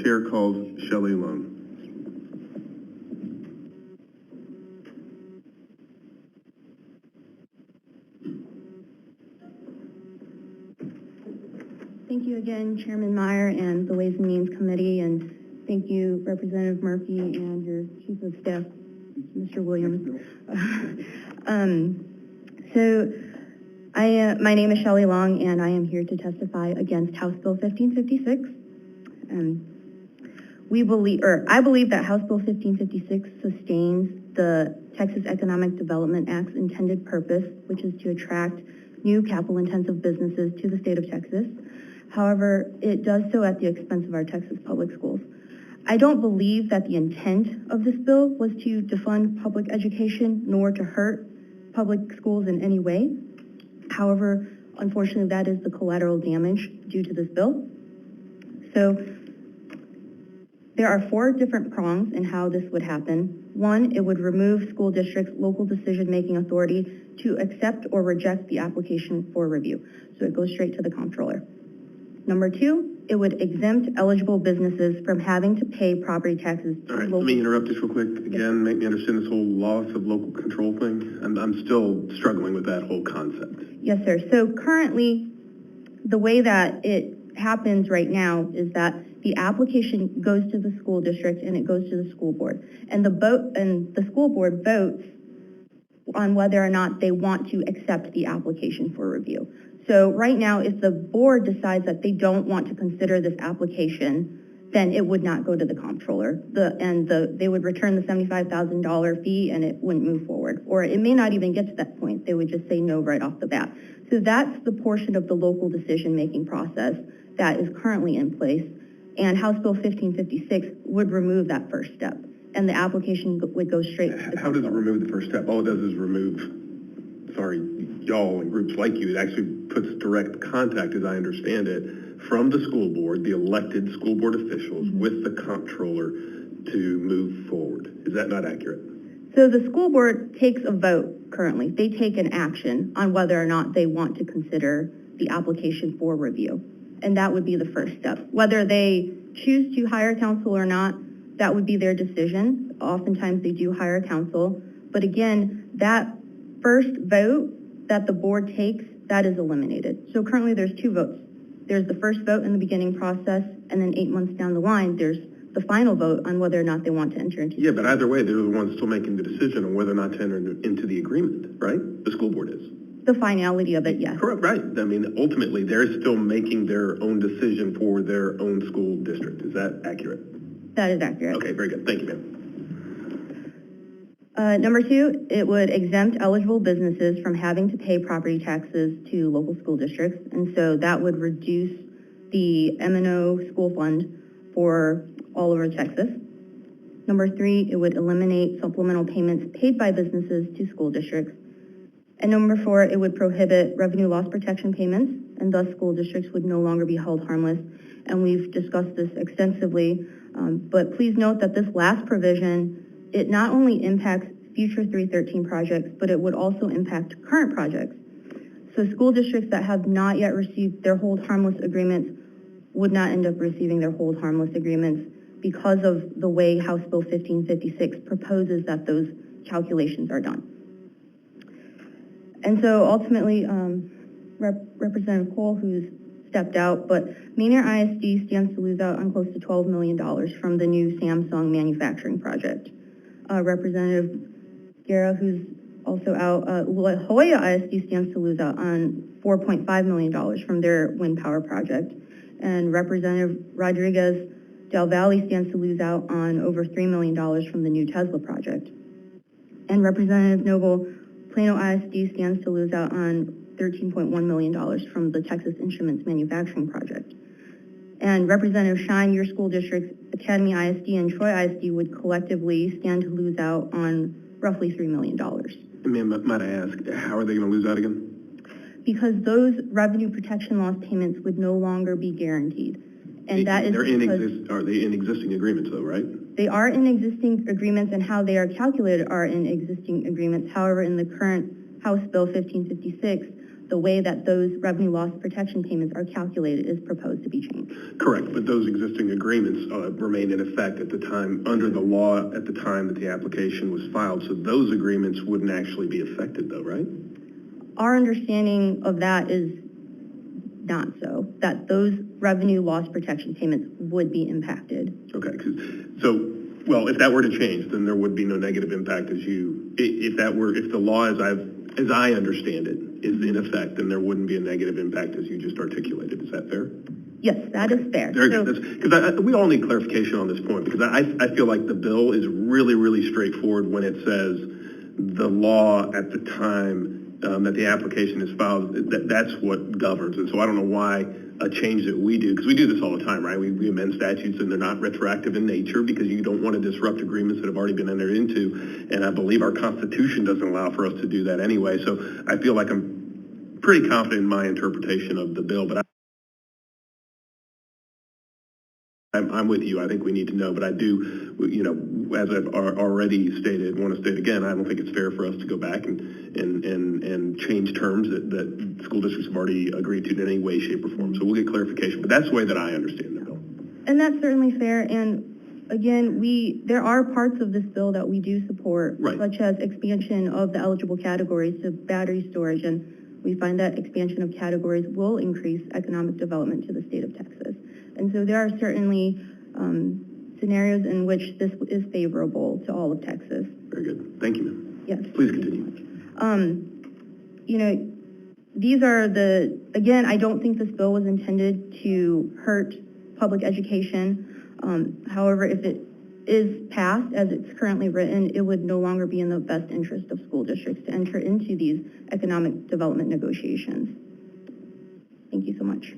Chair calls Shelly Leung. Thank you again, Chairman Meyer and the Ways and Means Committee, and thank you, Representative Murphy and your Chief of Staff, Mr. Williams. My name is Shelly Leung, and I am here to testify against House Bill 1556. I believe that House Bill 1556 sustains the Texas Economic Development Act's intended purpose, which is to attract new capital-intensive businesses to the state of Texas. However, it does so at the expense of our Texas public schools. I don't believe that the intent of this bill was to defund public education nor to hurt public schools in any way. However, unfortunately, that is the collateral damage due to this bill. So there are 4 different prongs in how this would happen. 1, it would remove school districts' local decision-making authority to accept or reject the application for review. So it goes straight to the comptroller. Number 2, it would exempt eligible businesses from having to pay property taxes. All right, let me interrupt just real quick. Again, make me understand this whole loss of local control thing. I'm still struggling with that whole concept. Yes, sir. So currently, the way that it happens right now is that the application goes to the school district and it goes to the school board. And the school board votes on whether or not they want to accept the application for review. So right now, if the board decides that they don't want to consider this application, then it would not go to the comptroller. They would return the $75,000 fee and it wouldn't move forward. Or it may not even get to that point. They would just say no right off the bat. So that's the portion of the local decision-making process that is currently in place. And House Bill 1556 would remove that first step. And the application would go straight to the comptroller. How does it remove the first step? All it does is remove, sorry, y'all and groups like you. It actually puts direct contact, as I understand it, from the school board, the elected school board officials, with the comptroller to move forward. Is that not accurate? So the school board takes a vote currently. They take an action on whether or not they want to consider the application for review. And that would be the first step. Whether they choose to hire counsel or not, that would be their decision. Oftentimes they do hire counsel. But again, that first vote that the board takes, that is eliminated. So currently there's 2 votes. There's the first vote in the beginning process, and then 8 months down the line, there's the final vote on whether or not they want to enter into. Yeah, but either way, they're the ones still making the decision on whether or not to enter into the agreement, right? The school board is. The finality of it, yes. Correct, right. I mean, ultimately, they're still making their own decision for their own school district. Is that accurate? That is accurate. Okay, very good. Thank you, ma'am. Number 2, it would exempt eligible businesses from having to pay property taxes to local school districts. And so that would reduce the M&O school fund for all over Texas. Number 3, it would eliminate supplemental payments paid by businesses to school districts. And number 4, it would prohibit revenue loss protection payments, and thus school districts would no longer be held harmless. And we've discussed this extensively, but please note that this last provision, it not only impacts future 313 projects, but it would also impact current projects. So school districts that have not yet received their hold harmless agreements would not end up receiving their hold harmless agreements because of the way House Bill 1556 proposes that those calculations are done. And so ultimately, Representative Powell, who's stepped out, but Maynard ISD stands to lose out on close to $12 million from the new Samsung manufacturing project. Representative Guerra, who's also out, La Jolla ISD stands to lose out on $4.5 million from their wind power project. And Representative Rodriguez Del Valle stands to lose out on over $3 million from the new Tesla project. And Representative Noble, Plano ISD stands to lose out on $13.1 million from the Texas Instruments manufacturing project. And Representative Shine, your school districts, Academy ISD and Troy ISD would collectively stand to lose out on roughly $3 million. Ma'am, might I ask, how are they going to lose out again? Because those revenue protection loss payments would no longer be guaranteed. And that is because are they in existing agreements though, right? They are in existing agreements, and how they are calculated are in existing agreements. However, in the current House Bill 1556, the way that those revenue loss protection payments are calculated is proposed to be changed. Correct, but those existing agreements remained in effect at the time, under the law at the time that the application was filed, so those agreements wouldn't actually be affected though, right? Our understanding of that is not so, that those revenue loss protection payments would be impacted. Okay, well, if that were to change, then there would be no negative impact if the law as I understand it is in effect, then there wouldn't be a negative impact as you just articulated. Is that fair? Yes, that is fair. Very good. Because we all need clarification on this point, because I feel like the bill is really, really straightforward when it says the law at the time that the application is filed, that's what governs. And so I don't know why a change that we do, because we do this all the time, right? We amend statutes and they're not retroactive in nature because you don't want to disrupt agreements that have already been entered into. And I believe our Constitution doesn't allow for us to do that anyway. So I feel like I'm pretty confident in my interpretation of the bill, but I'm with you. I think we need to know, but I do, as I've already stated, want to state again, I don't think it's fair for us to go back and change terms that school districts have already agreed to in any way, shape, or form. So we'll get clarification, but that's the way that I understand the bill. And that's certainly fair. And again, there are parts of this bill that we do support, right, such as expansion of the eligible categories to battery storage. And we find that expansion of categories will increase economic development to the state of Texas. And so there are certainly scenarios in which this is favorable to all of Texas. Very good. Thank you, ma'am. Yes. Please continue. These are again, I don't think this bill was intended to hurt public education. However, if it is passed as it's currently written, it would no longer be in the best interest of school districts to enter into these economic development negotiations. Thank you so much.